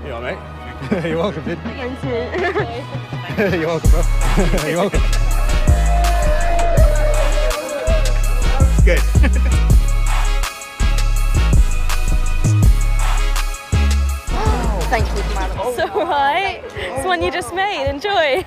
You all right, mate? You're welcome, dude. Thank you. You're welcome, bro. You're welcome. Good. Thank you, madam. It's alright. It's one you just made. Enjoy.